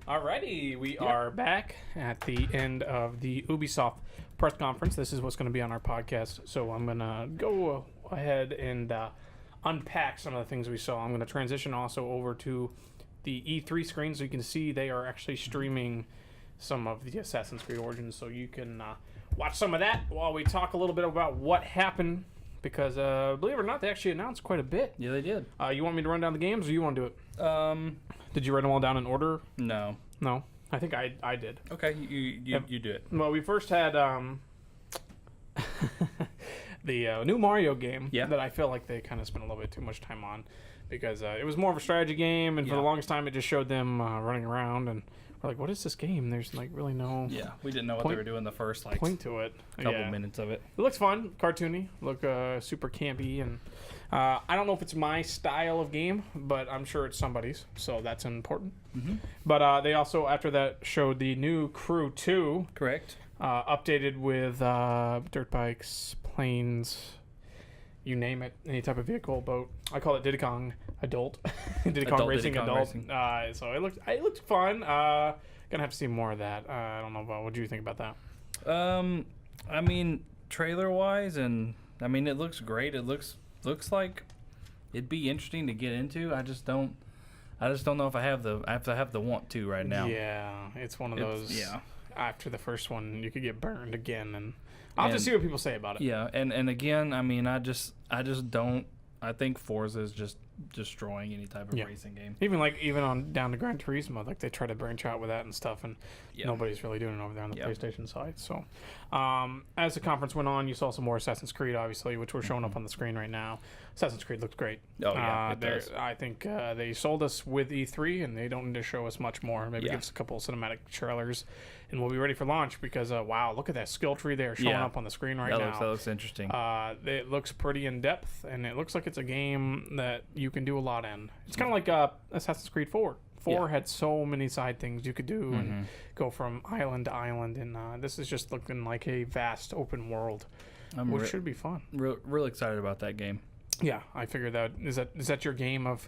Alrighty, we are back at the end of the Ubisoft press conference. This is what's going to be on our podcast. So I'm going to go ahead and unpack some of the things we saw. I'm going to transition also over to the E3 screen so you can see they are actually streaming some of the Assassin's Creed Origins. So you can watch some of that while we talk a little bit about what happened. Because, believe it or not, they actually announced quite a bit. Yeah, they did. You want me to run down the games, or you want to do it? Did you write them all down in order? No. No? I think I did. Okay, you do it. Well, we first had the new Mario game that I feel like they kind of spent a little bit too much time on. Because it was more of a strategy game, and for the longest time, it just showed them running around, and we're like, what is this game? There's, like, really no... Yeah, we didn't know what they were doing the first, like, point to it. couple minutes of it. It looks fun, cartoony, look super campy, and I don't know if it's my style of game, but I'm sure it's somebody's, so that's important. Mm-hmm. But they also, after that, showed the new Crew 2. Correct. Updated with dirt bikes, planes, you name it, any type of vehicle, boat. I call it Diddy Kong Adult. Diddy Kong Racing Adult. So it looked fun. Gonna have to see more of that. I don't know about, what do you think about that? I mean, trailer wise, and I mean, it looks great. It looks like it'd be interesting to get into. I just don't know if I have the want to right now. Yeah, it's one of those. Yeah. After the first one, you could get burned again, and I'll have to see what people say about it. Yeah, and again, I mean, I just don't. I think Forza is just destroying any type of racing game. Even on down to Gran Turismo, like they try to branch out with that and stuff, and nobody's really doing it over there on the PlayStation side. So, as the conference went on, you saw some more Assassin's Creed, obviously, which we're showing up on the screen right now. Assassin's Creed looks great. Oh yeah, it does. I think they sold us with E3, and they don't need to show us much more. Maybe give us a couple of cinematic trailers, and we'll be ready for launch. Because wow, look at that skill tree there showing up on the screen right now. That looks interesting. It looks pretty in depth, and it looks like it's a game that you can do a lot in. It's kind of like Assassin's Creed 4. 4 had so many side things you could do and go from island to island, and this is just looking like a vast open world, which should be fun. Real excited about that game. Yeah, I figured that is that your game of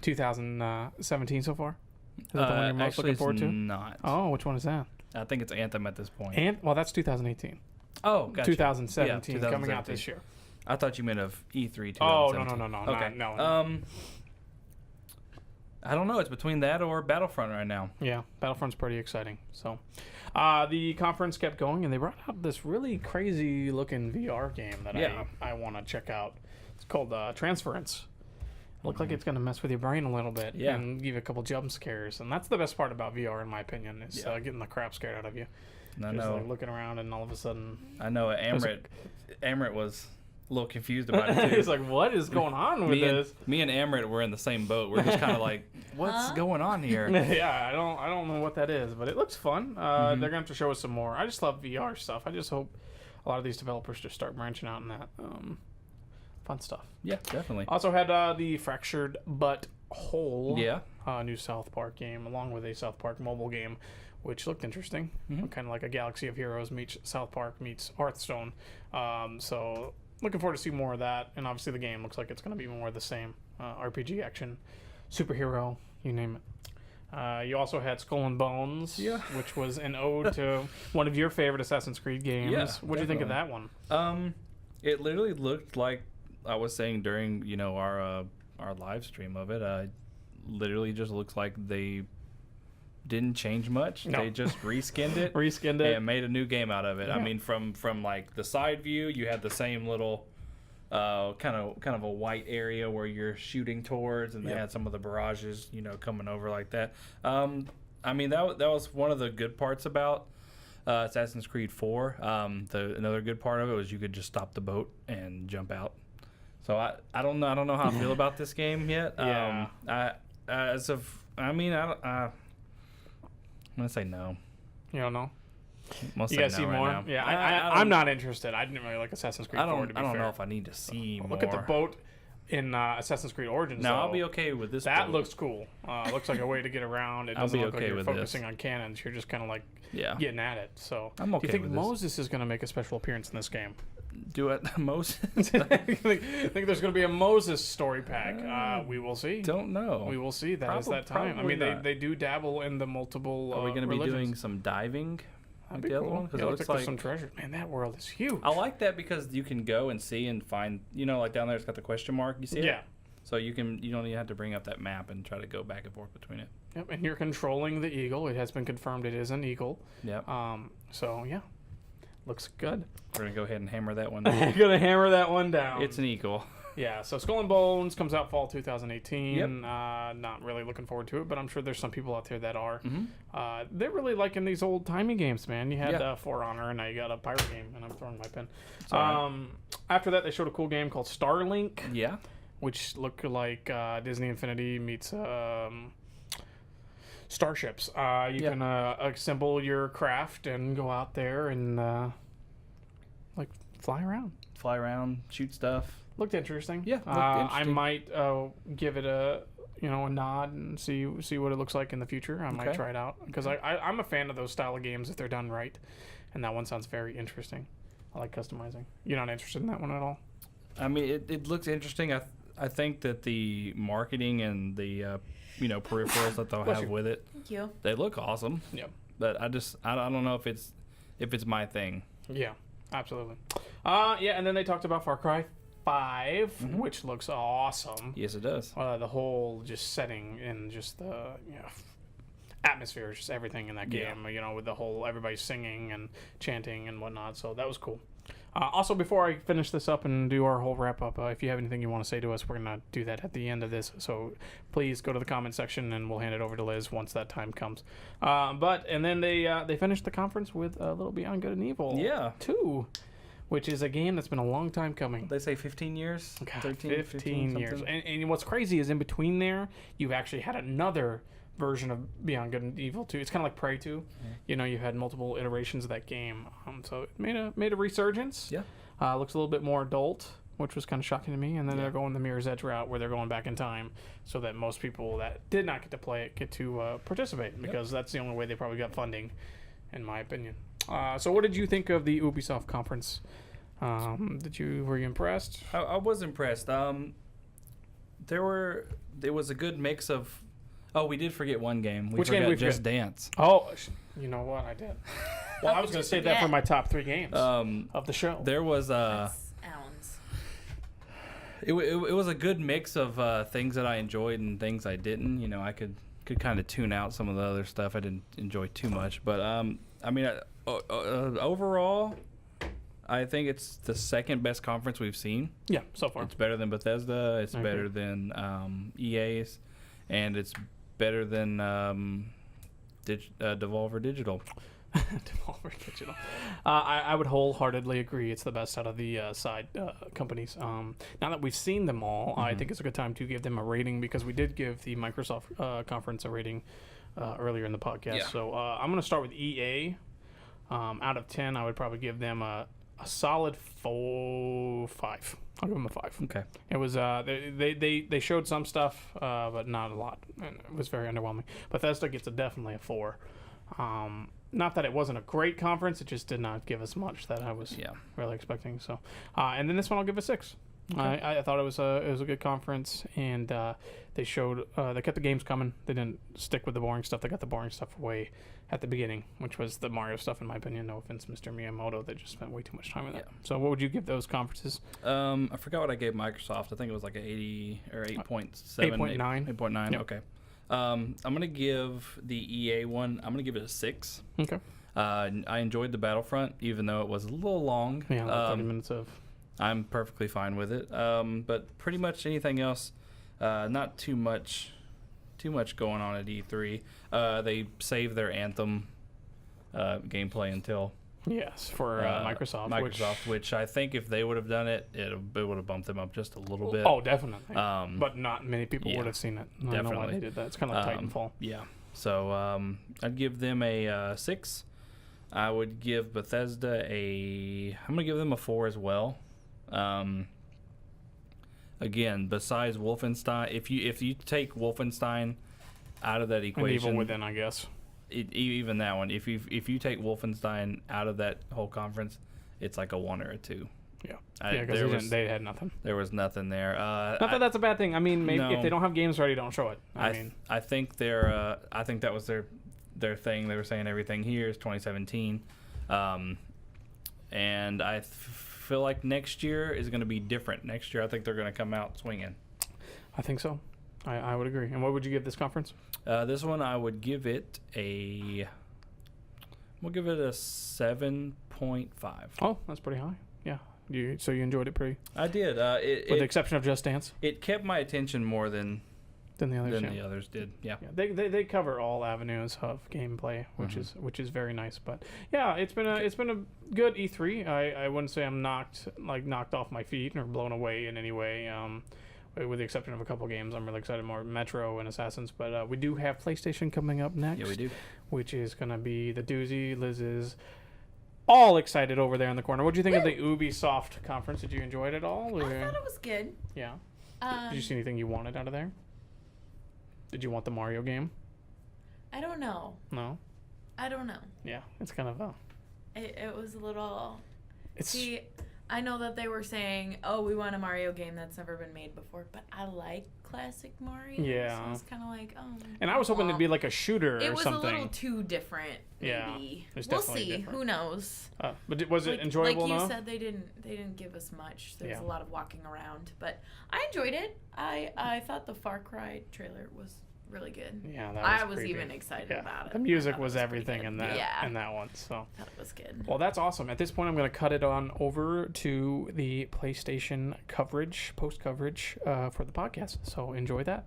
2017 so far? Is that the one you're most looking forward to? Not. Oh, which one is that? I think it's Anthem at this point. Well, that's 2018. Oh, gotcha. 2017 coming out this year. I thought you meant of E3 2017. Oh, no. Okay. No. I don't know. It's between that or Battlefront right now. Yeah, Battlefront's pretty exciting. So, the conference kept going, and they brought out this really crazy-looking VR game that I want to check out. It's called Transference. It looks like it's going to mess with your brain a little bit and give you a couple jump scares. And that's the best part about VR, in my opinion, is getting the crap scared out of you. I Just know. like looking around, and all of a sudden... I know. Amrit was a little confused about it, too. He's like, what is going on with this? Me and Amrit were in the same boat. We're just kind of like, what's going on here? Yeah, I don't know what that is, but it looks fun. They're going to have to show us some more. I just love VR stuff. I just hope a lot of these developers just start branching out in that. Fun stuff. Yeah, definitely. Also had the Fractured But Whole new South Park game, along with a South Park mobile game, which looked interesting. Kind of like a Galaxy of Heroes meets South Park meets Hearthstone. So looking forward to see more of that. And obviously the game looks like it's going to be more of the same. RPG, action, superhero, you name it. You also had Skull and Bones, which was an ode to one of your favorite Assassin's Creed games. Yeah, what do you think of that one? It literally looked like I was saying during our live stream of it. Literally just looks like they didn't change much. No. They just reskinned it, and made a new game out of it. Yeah. I mean, from like the side view, you had the same little kind of a white area where you're shooting towards, and they had some of the barrages, coming over like that. I mean, that was one of the good parts about Assassin's Creed 4. Another good part of it was you could just stop the boat and jump out. So I don't know how I feel about this game yet. I'm gonna say no. You don't know? You guys see more? Right yeah, I'm not interested. I didn't really like Assassin's Creed 4. I don't know if I need to see more. Look at the boat in Assassin's Creed Origins. No, I'll be okay with this. That looks cool. Looks like a way to get around. It doesn't look like you're focusing on cannons. You're just kind of like getting at it. So, I'm okay. Do you think with Moses is going to make a special appearance in this game? do it Moses? I think there's going to be a Moses story pack. We will see. Don't know. We will see. That is that time. I mean, they do dabble in the multiple. Are we going to be religions. doing some diving? That'd Like be the other cool. one? 'Cause Yeah, it looks looks like like there's some treasure. Man, that world is huge. I like that because you can go and see and find. Like down there, it's got the question mark. You see it? Yeah. So you don't even have to bring up that map and try to go back and forth between it. Yep, and you're controlling the eagle. It has been confirmed it is an eagle. Yep. So yeah, looks good. We're gonna go ahead and hammer that one. Gonna hammer that one down. It's an eagle. Yeah. So Skull and Bones comes out fall 2018. Yep. Not really looking forward to it, but I'm sure there's some people out there that are. Mm-hmm. They're really liking these old timey games, man. You had Yeah. For Honor, and now you got a pirate game, and I'm throwing my pen. Alright. After that, they showed a cool game called Starlink. Yeah. Which look like Disney Infinity meets starships. You can assemble your craft and go out there and like fly around. Fly around, shoot stuff. Looked interesting. Yeah, looked I interesting. might give it a nod and see what it looks like in the future. I might Okay. try it out because I'm a fan of those style of games if they're done right, and that one sounds very interesting. I like customizing. You're not interested in that one at all? I mean, it looks interesting. I think that the marketing and the peripherals that they'll Bless have you. with it, Thank you. they look awesome. Yeah. But I don't know if it's my thing. Yeah, absolutely. Yeah, and then they talked about Far Cry 5, Mm-hmm. which looks awesome. Yes, it does. The whole just setting and just the atmosphere, just everything in that game. With the whole everybody singing and chanting and whatnot. So that was cool. Also, before I finish this up and do our whole wrap up, if you have anything you want to say to us, we're gonna do that at the end of this. So please go to the comment section and we'll hand it over to Liz once that time comes. And then they finished the conference with a little Beyond Good and Evil. Yeah. 2. Which is a game that's been a long time coming. They say 15 years? God, 13, 15 years. something? And what's crazy is in between there, you've actually had another version of Beyond Good and Evil 2. It's kind of like Prey 2. You've had multiple iterations of that game. So it made a resurgence. Yeah. Looks a little bit more adult, which was kind of shocking to me. And then they're going the Mirror's Edge route where they're going back in time so that most people that did not get to play it get to participate because that's the only way they probably got funding, in my opinion. So what did you think of the Ubisoft conference? Were you impressed? I was impressed. There was a good mix of. Oh, we did forget one game. Which game we Just forget? Dance. Oh, you know what? I did. Well, I was going to save that for my top 3 games of the show. There was That's Alan's. it was a good mix of things that I enjoyed and things I didn't. I could kind of tune out some of the other stuff I didn't enjoy too much. But overall, I think it's the second best conference we've seen. Yeah, so far. It's better than Bethesda. It's I better agree. than EA's, and it's better than Devolver Digital. Devolver Digital. I would wholeheartedly agree. It's the best out of the side companies. Now that we've seen them all, I think it's a good time to give them a rating because we did give the Microsoft conference a rating earlier in the podcast. Yeah. So I'm going to start with EA. Out of 10, I would probably give them a solid 5. I'll give them a 5. Okay. It was they showed some stuff, but not a lot. And it was very underwhelming. Bethesda gets definitely a 4. Not that it wasn't a great conference, it just did not give us much that I was really expecting. So, and then this one I'll give a 6. Okay. I thought it was a good conference, and they showed they kept the games coming. They didn't stick with the boring stuff. They got the boring stuff away at the beginning, which was the Mario stuff, in my opinion. No offense, Mr. Miyamoto, they just spent way too much time with that. So, what would you give those conferences? I forgot what I gave Microsoft. I think it was like an 80 or 8.7. 8.9. 8.9. Yep. Okay. I'm gonna give the EA one. I'm gonna give it a 6. Okay. I enjoyed the Battlefront, even though it was a little long. Yeah, like 30 minutes of. I'm perfectly fine with it. But pretty much anything else, not too much going on at E3. They saved their Anthem gameplay until Yes, for Microsoft. which I think if they would have done it, it would have bumped them up just a little bit. Oh, definitely. But not many people would have seen it. I don't know why definitely. they did that. It's kind of like Titanfall. Yeah. So I'd give them a 6. I would give Bethesda I'm going to give them a 4 as well. Again, besides Wolfenstein, if you take Wolfenstein out of that And equation, Evil Within, I guess. Even that one, if you take Wolfenstein out of that whole conference, it's like a 1 or a 2. Yeah, because they had nothing. There was nothing there. Not that that's a bad thing. I mean, maybe if they don't have games ready, don't show it. I think that was their thing. They were saying everything here is 2017, and I feel like next year is going to be different. Next year, I think they're going to come out swinging. I think so. I would agree. And what would you give this conference? This one, I would give it we'll give it a 7.5. Oh, that's pretty high. Yeah. So you enjoyed it pretty? I did. With the exception of Just Dance? It kept my attention more than the others. The others did. Yeah. They cover all avenues of gameplay, which is very nice. But yeah, it's been a good E3. I wouldn't say I'm knocked off my feet or blown away in any way. With the exception of a couple games, I'm really excited more Metro and Assassins. But we do have PlayStation coming up next. Yeah, we do. Which is going to be the doozy. Liz is all excited over there in the corner. What did you think of the Ubisoft conference? Did you enjoy it at all? I thought it was good. Yeah. Did you see anything you wanted out of there? Did you want the Mario game? I don't know. No? I don't know. Yeah, it's kind of It was a little... It's... See, I know that they were saying, oh, we want a Mario game that's never been made before, but I like classic Mario. Yeah. So it's kind of like, oh. And I was hoping it'd be like a shooter or something. It was a little too different, maybe. Yeah. We'll see. Different. Who knows? But was it enjoyable enough? Like you said, they didn't give us much. There was a lot of walking around. But I enjoed it. I thought the Far Cry trailer was really good. Yeah, that was I was creepy. even excited about it. The music was everything in that one. So that was good. Well, that's awesome. At this point, I'm going to cut it on over to the PlayStation coverage, post coverage for the podcast. So enjoy that.